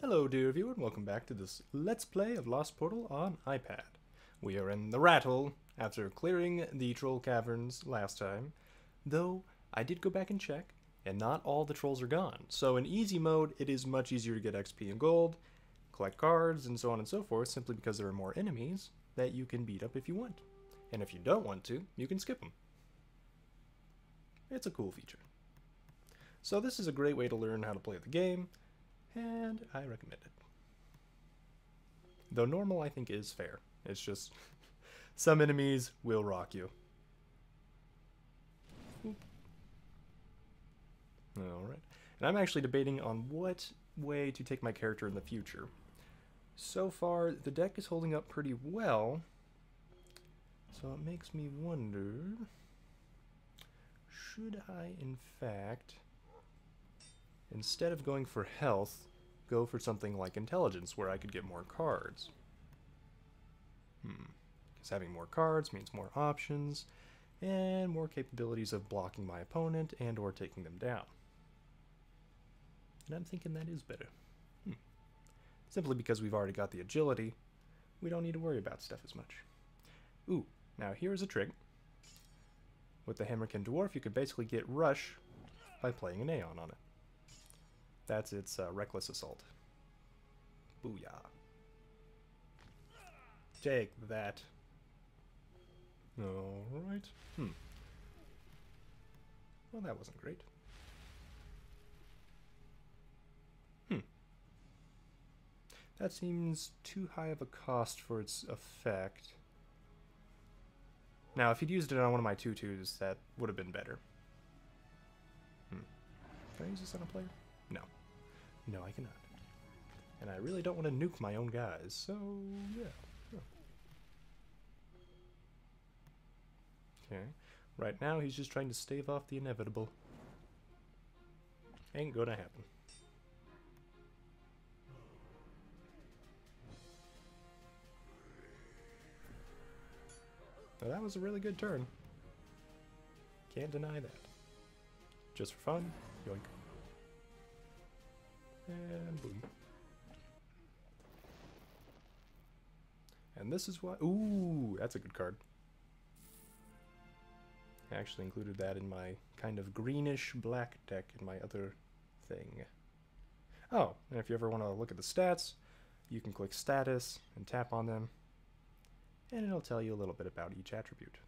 Hello dear viewer and welcome back to this Let's Play of Lost Portal on iPad. We are in the Rattle after clearing the troll caverns last time, though I did go back and check and not all the trolls are gone. So in easy mode it is much easier to get XP and gold, collect cards and so on and so forth simply because there are more enemies that you can beat up if you want. And if you don't want to, you can skip them. It's a cool feature. So this is a great way to learn how to play the game, and I recommend it. Though normal, I think, is fair. It's just some enemies will rock you. Alright. And I'm actually debating on what way to take my character in the future. So far, the deck is holding up pretty well, so it makes me wonder, should I, in fact, instead of going for health, go for something like intelligence, where I could get more cards? Because having more cards means more options, and more capabilities of blocking my opponent and or taking them down. And I'm thinking that is better. Simply because we've already got the agility, we don't need to worry about stuff as much. Ooh, now here's a trick. With the Hammerkin Dwarf, you could basically get Rush by playing an Aeon on it. That's its Reckless Assault. Booyah. Take that. Alright. Well, that wasn't great. That seems too high of a cost for its effect. Now, if he'd used it on one of my 2/2s, that would have been better. Can I use this on a player? No. No, I cannot. And I really don't want to nuke my own guys, so yeah. Okay. Right now, he's just trying to stave off the inevitable. Ain't gonna happen. Now that was a really good turn. Can't deny that. Just for fun, yoink. And boom. And this is what... Ooh, that's a good card. I actually included that in my kind of greenish-black deck in my other thing. Oh, and if you ever want to look at the stats, you can click Status and tap on them, and it'll tell you a little bit about each attribute.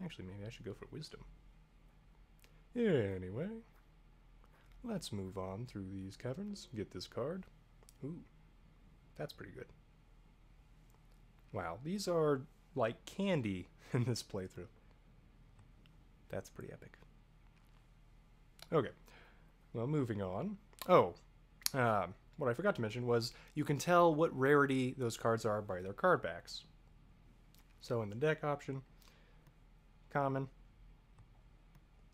Actually, maybe I should go for Wisdom. Anyway, let's move on through these caverns, get this card. Ooh, that's pretty good. Wow, these are like candy in this playthrough. That's pretty epic. Okay, well, moving on. Oh, what I forgot to mention was you can tell what rarity those cards are by their card backs. So in the deck option, common,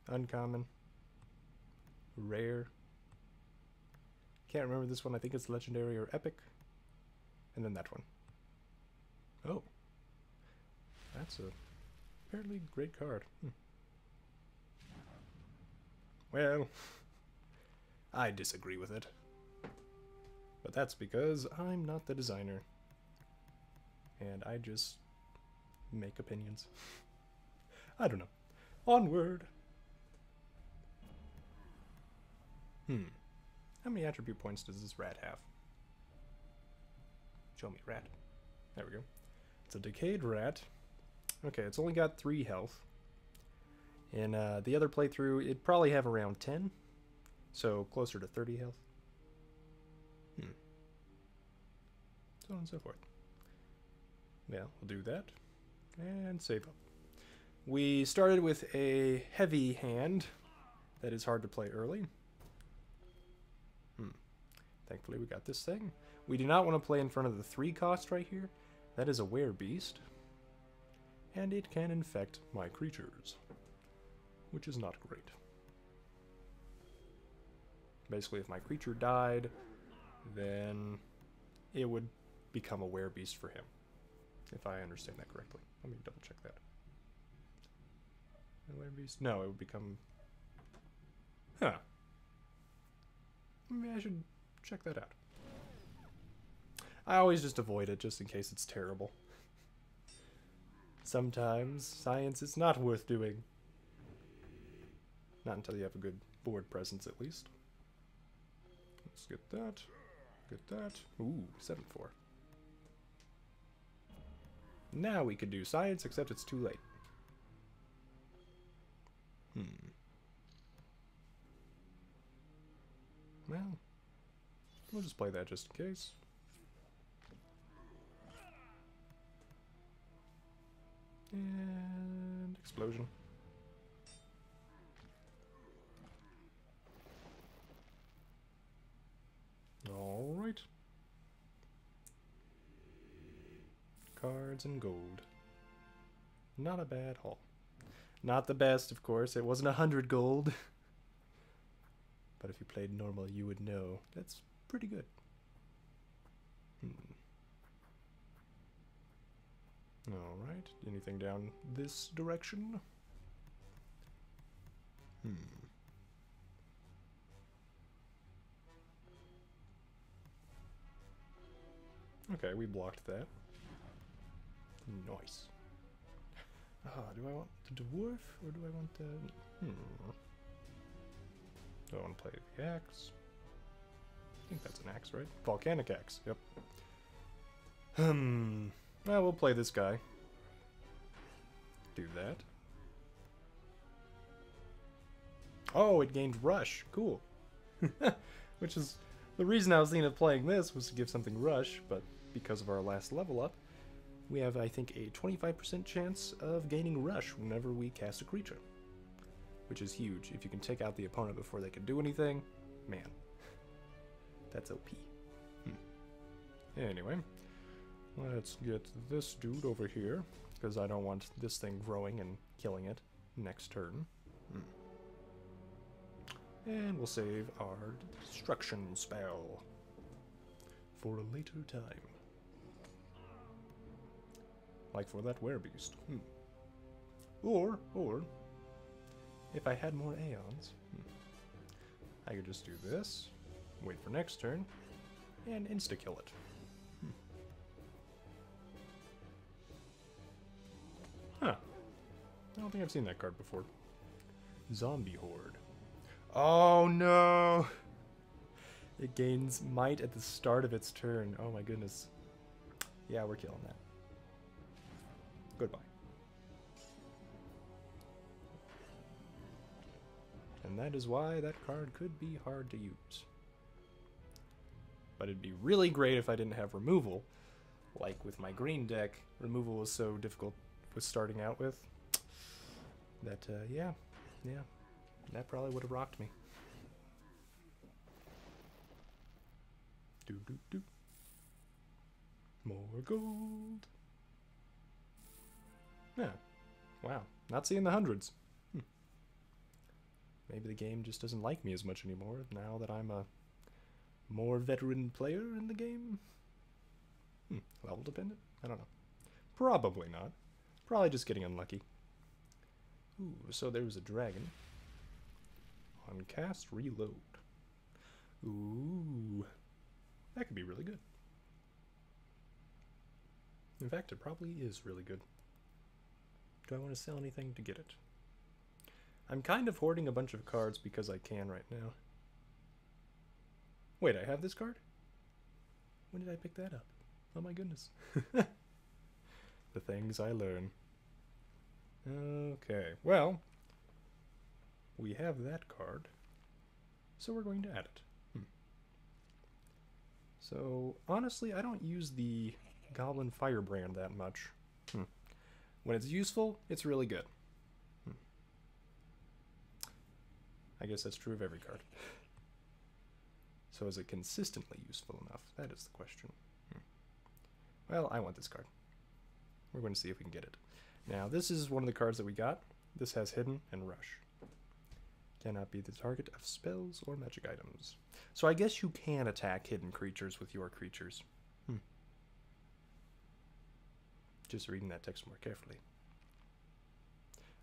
uncommon, rare. Can't remember this one. I think it's legendary or epic. And then that one. Oh. That's a fairly great card. Well, I disagree with it. But that's because I'm not the designer. And I just make opinions. I don't know. Onward! How many attribute points does this rat have? Show me rat. There we go. It's a decayed rat. Okay, it's only got 3 health. In the other playthrough, it'd probably have around 10. So closer to 30 health. So on and so forth. Well, we'll do that. And save up. We started with a heavy hand that is hard to play early. Thankfully we got this thing. We do not want to play in front of the 3 cost right here. That is a werebeast. And it can infect my creatures, which is not great. Basically, if my creature died, then it would become a werebeast for him. If I understand that correctly. Let me double check that. A werebeast? No, it would become... Huh. Maybe I should check that out. I always just avoid it just in case it's terrible. Sometimes science is not worth doing. Not until you have a good board presence, at least. Let's get that. Get that. Ooh, 7-4. Now we could do science, except it's too late. Well, we'll just play that just in case. And explosion. All right. Cards and gold. Not a bad haul. Not the best, of course. It wasn't 100 gold. But if you played normal, you would know. That's pretty good. Alright. Anything down this direction? Okay, we blocked that. Nice. Do I want the dwarf or do I want the... Do I want to play the axe? I think that's an axe, right? Volcanic axe, yep. Well, we'll play this guy. Do that. Oh, it gained rush. Cool. Which is... The reason I was thinking of playing this was to give something rush, but because of our last level up, we have, I think, a 25% chance of gaining rush whenever we cast a creature. Which is huge. If you can take out the opponent before they can do anything, man. That's OP. Anyway, let's get this dude over here, because I don't want this thing growing and killing it next turn. And we'll save our destruction spell for a later time. Like for that werebeast. Or, if I had more Aeons, I could just do this, wait for next turn, and insta-kill it. Huh. I don't think I've seen that card before. Zombie Horde. Oh no! It gains might at the start of its turn. Oh my goodness. Yeah, we're killing that. Goodbye. And that is why that card could be hard to use. But it'd be really great if I didn't have removal. Like with my green deck, removal was so difficult with starting out with. That, yeah. That probably would have rocked me. Do. More gold. Yeah. Wow. Not seeing the hundreds. Maybe the game just doesn't like me as much anymore now that I'm a more veteran player in the game. Level dependent? I don't know. Probably not. Probably just getting unlucky. Ooh, so there was a dragon. On cast, reload. Ooh. That could be really good. In fact, it probably is really good. Do I want to sell anything to get it? I'm kind of hoarding a bunch of cards because I can right now. Wait, I have this card? When did I pick that up? Oh my goodness. The things I learn. Okay, well, we have that card, so we're going to add it. So, honestly, I don't use the Goblin Firebrand that much. When it's useful, it's really good. I guess that's true of every card. So is it consistently useful enough? That is the question. Well, I want this card. We're going to see if we can get it. Now, this is one of the cards that we got. This has Hidden and Rush. Cannot be the target of spells or magic items. So I guess you can attack hidden creatures with your creatures. Just reading that text more carefully.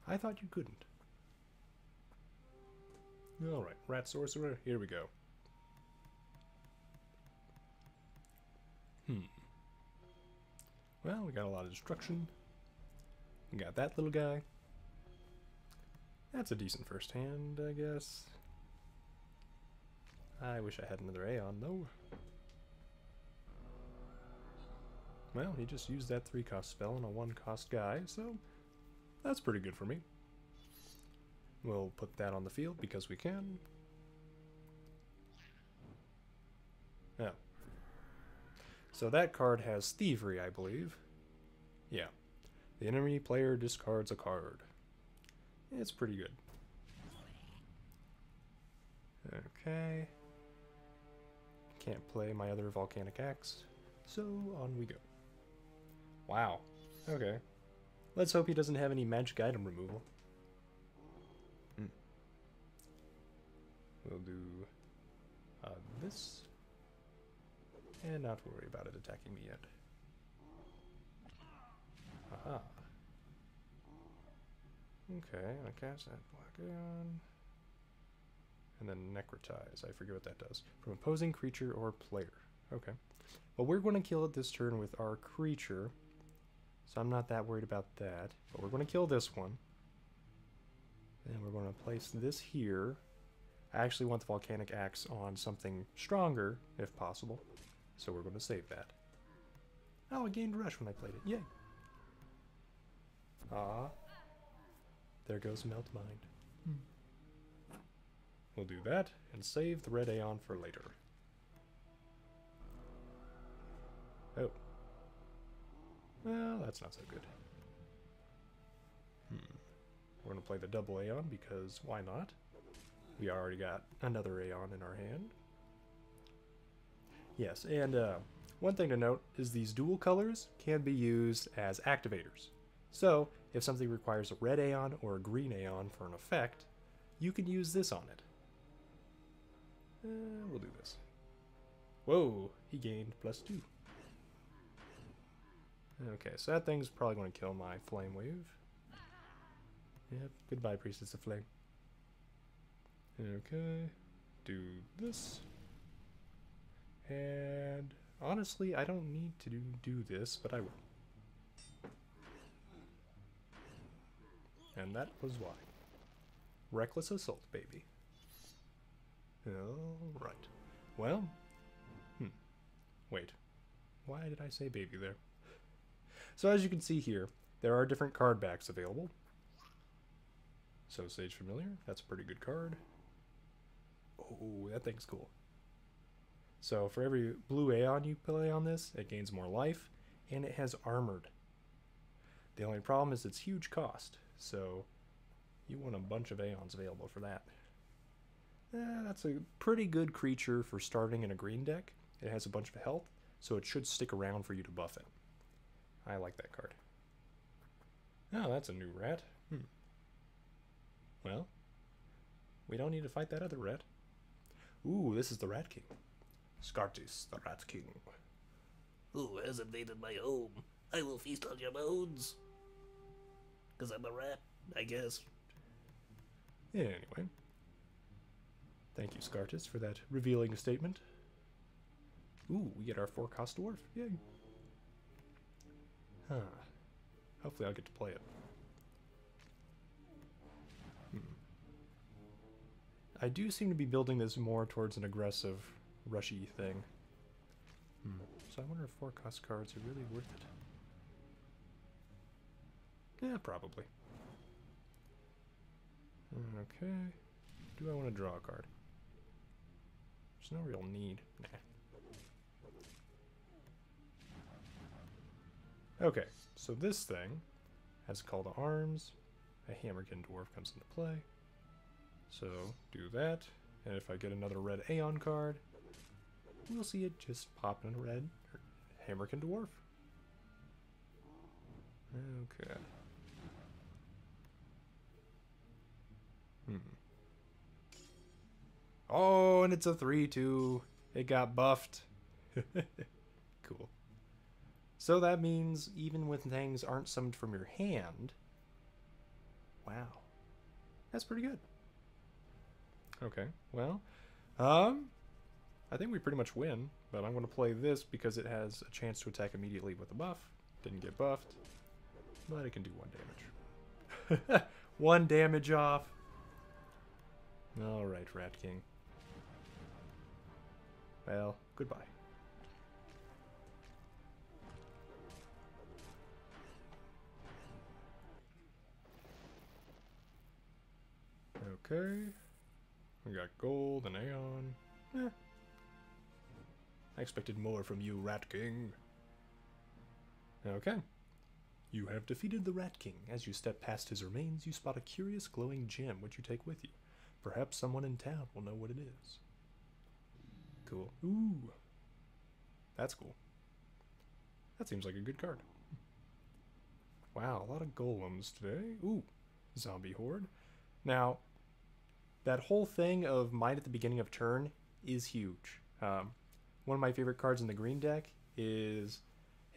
I thought you couldn't. Alright, Rat Sorcerer, here we go. Well, we got a lot of destruction. We got that little guy. That's a decent first hand, I guess. I wish I had another Aeon, though. Well, he just used that 3-cost spell on a 1-cost guy, so that's pretty good for me. We'll put that on the field because we can. Oh. So that card has Thievery, I believe. Yeah. The enemy player discards a card. It's pretty good. Okay. Can't play my other Volcanic Axe, so on we go. Wow. Okay. Let's hope he doesn't have any magic item removal. We'll do this. And not worry about it attacking me yet. Aha. Okay, I cast that Black Aeon. And then Necrotize. I forget what that does. From opposing creature or player. Okay. Well, we're going to kill it this turn with our creature. So I'm not that worried about that. But we're going to kill this one. And we're going to place this here. I actually want the Volcanic Axe on something stronger, if possible. So we're going to save that. Oh, I gained Rush when I played it. Yay. Ah. There goes Melt Mind. We'll do that, and save the red Aeon for later. Oh. Well, that's not so good. We're going to play the double Aeon, because why not? We already got another Aeon in our hand. Yes, and one thing to note is these dual colors can be used as activators. So, if something requires a red Aeon or a green Aeon for an effect, you can use this on it. We'll do this. Whoa, he gained +2. Okay, so that thing's probably going to kill my Flame Wave. Yep, goodbye, Priestess of Flame. Okay, do this. And honestly, I don't need to do this, but I will. And that was why. Reckless Assault, baby. Alright. Well, wait. Why did I say baby there? So as you can see here, there are different card backs available. So Sage Familiar, that's a pretty good card. Oh, that thing's cool. So for every blue Aeon you play on this, it gains more life, and it has Armored. The only problem is its huge cost, so you want a bunch of Aeons available for that. That's a pretty good creature for starting in a green deck. It has a bunch of health, so it should stick around for you to buff it. I like that card. Oh, that's a new rat. Well, we don't need to fight that other rat. Ooh, this is the Rat King. Scartis, the Rat King. Who has invaded my home? I will feast on your bones. 'Cause I'm a rat, I guess. Yeah, anyway. Thank you, Scartis, for that revealing statement. Ooh, we get our 4-cost dwarf. Yay. Huh. Hopefully I'll get to play it. I do seem to be building this more towards an aggressive, rushy thing. So I wonder if 4-cost cards are really worth it. Yeah, probably. Okay. Do I want to draw a card? There's no real need. Nah. Okay, so this thing has a call to arms. A Hammerkin Dwarf comes into play. So, do that. And if I get another red Aeon card, we'll see it just pop in a red Hammerkin Dwarf. Okay. Oh, and it's a 3/2. It got buffed. Cool. So that means even when things aren't summoned from your hand, wow, that's pretty good. Okay, well, I think we pretty much win, but I'm going to play this because it has a chance to attack immediately with a buff. Didn't get buffed, but it can do 1 damage. 1 damage off. Alright, Rat King. Well, goodbye. Okay. We got gold and Aeon. I expected more from you, Rat King. Okay. You have defeated the Rat King. As you step past his remains, you spot a curious glowing gem which you take with you. Perhaps someone in town will know what it is. Cool. Ooh. That's cool. That seems like a good card. Wow, a lot of golems today. Ooh. Zombie horde. Now, that whole thing of might at the beginning of turn is huge. One of my favorite cards in the green deck is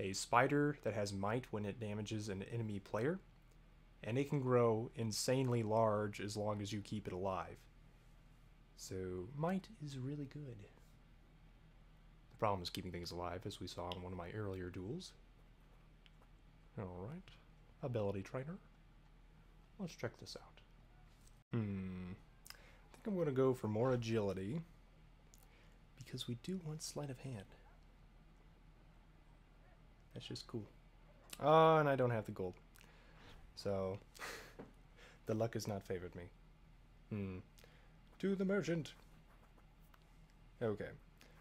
a spider that has might when it damages an enemy player, and it can grow insanely large as long as you keep it alive. So might is really good. The problem is keeping things alive, as we saw in one of my earlier duels. Alright, ability trainer. Let's check this out. I think I'm going to go for more agility, because we do want sleight of hand. That's just cool. Oh, and I don't have the gold. So, the luck has not favored me. To the merchant. Okay.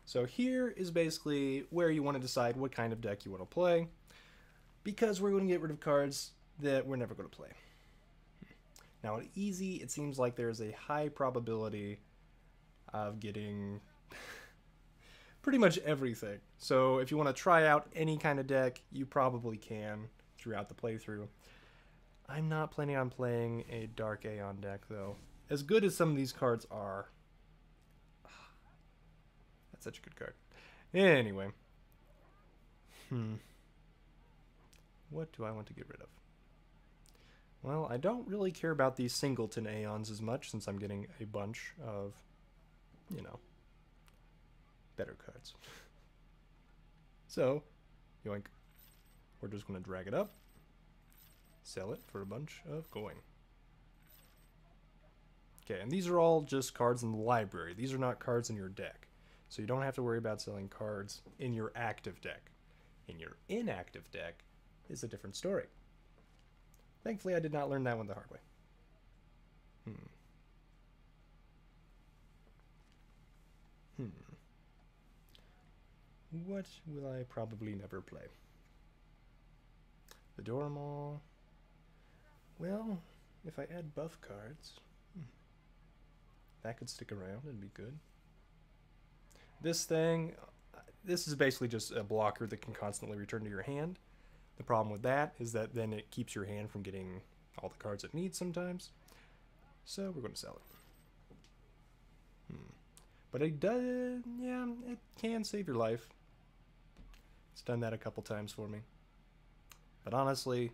So here is basically where you want to decide what kind of deck you want to play, because we're going to get rid of cards that we're never going to play. Now at easy, it seems like there's a high probability of getting pretty much everything. So if you want to try out any kind of deck, you probably can throughout the playthrough. I'm not planning on playing a Dark Aeon deck, though. As good as some of these cards are. That's such a good card. Anyway. What do I want to get rid of? Well, I don't really care about these singleton Aeons as much, since I'm getting a bunch of, you know, better cards. So, yoink. We're just going to drag it up, sell it for a bunch of coin. Okay, and these are all just cards in the library. These are not cards in your deck. So you don't have to worry about selling cards in your active deck. In your inactive deck is a different story. Thankfully, I did not learn that one the hard way. What will I probably never play? The Dormal. Well, if I add buff cards, that could stick around and be good. This thing, this is basically just a blocker that can constantly return to your hand. The problem with that is that then it keeps your hand from getting all the cards it needs sometimes. So we're going to sell it. But it does, yeah, it can save your life. It's done that a couple times for me. But honestly,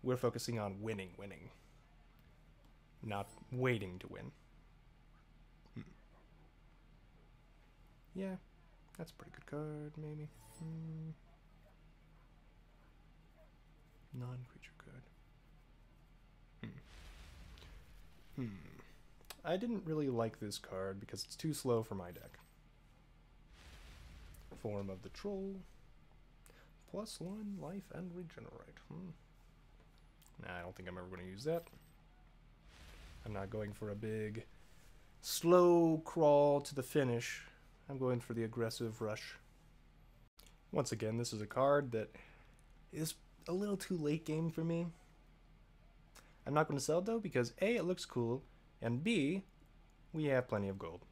we're focusing on winning, not waiting to win. Yeah, that's a pretty good card, maybe. Non-creature card. I didn't really like this card because it's too slow for my deck. Form of the Troll. +1 life and regenerate. Nah, I don't think I'm ever going to use that. I'm not going for a big slow crawl to the finish. I'm going for the aggressive rush. Once again, this is a card that is a little too late game for me. I'm not going to sell it though because A, it looks cool, and B, we have plenty of gold.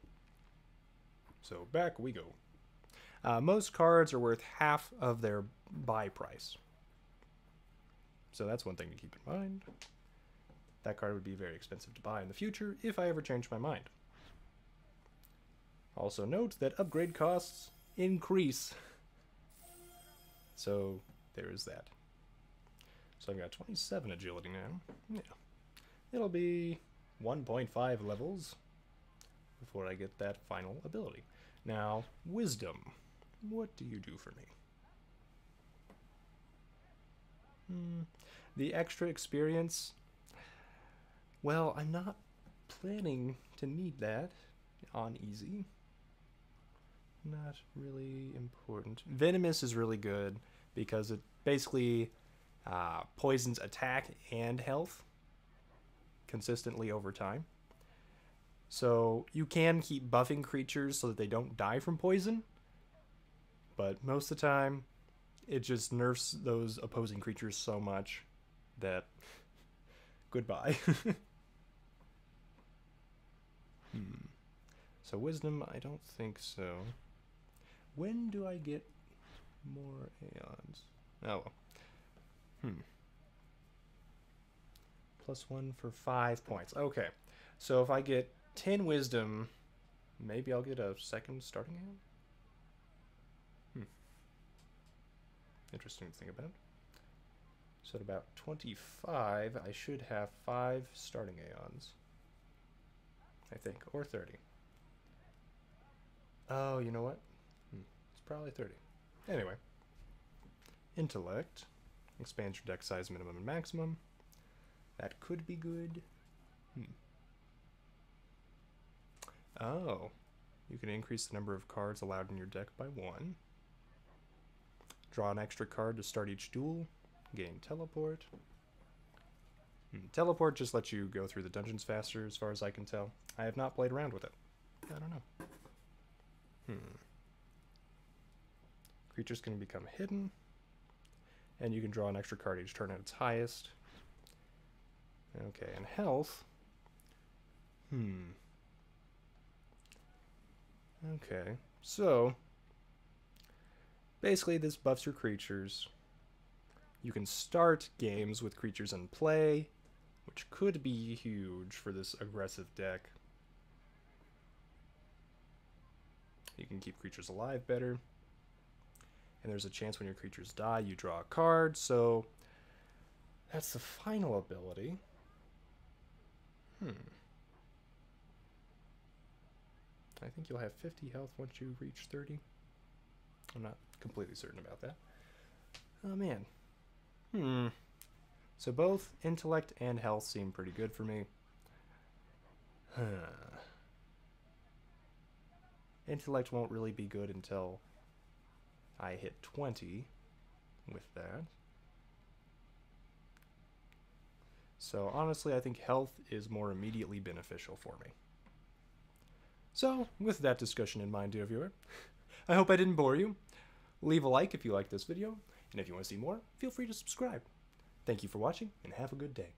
So back we go. Most cards are worth half of their buy price. So that's one thing to keep in mind. That card would be very expensive to buy in the future if I ever change my mind. Also note that upgrade costs increase. So there is that. So I've got 27 agility now. Yeah. It'll be 1.5 levels before I get that final ability. Now, wisdom. What do you do for me? The extra experience. Well, I'm not planning to need that on easy. Not really important. Venomous is really good because it basically poisons attack and health consistently over time. So you can keep buffing creatures so that they don't die from poison, but most of the time it just nerfs those opposing creatures so much that goodbye. So wisdom, I don't think so. When do I get more aeons? Oh. +1 for 5 points. Okay. So if I get 10 wisdom, maybe I'll get a second starting aeon? Interesting to think about. So at about 25, I should have 5 starting aeons. I think. Or 30. Oh, you know what? It's probably 30. Anyway. Intellect. Expands your deck size minimum and maximum. That could be good. Oh. You can increase the number of cards allowed in your deck by 1. Draw an extra card to start each duel. Gain teleport. Teleport just lets you go through the dungeons faster, as far as I can tell. I have not played around with it. I don't know. Creatures can become hidden. And you can draw an extra card each turn at its highest. Okay, and health. Okay, so basically this buffs your creatures. You can start games with creatures in play, which could be huge for this aggressive deck. You can keep creatures alive better. And there's a chance when your creatures die, you draw a card, so that's the final ability. I think you'll have 50 health once you reach 30. I'm not completely certain about that. Oh, man. So both intellect and health seem pretty good for me. Intellect won't really be good until I hit 20 with that. So honestly, I think health is more immediately beneficial for me. So, with that discussion in mind, dear viewer, I hope I didn't bore you. Leave a like if you liked this video, and if you want to see more, feel free to subscribe. Thank you for watching, and have a good day.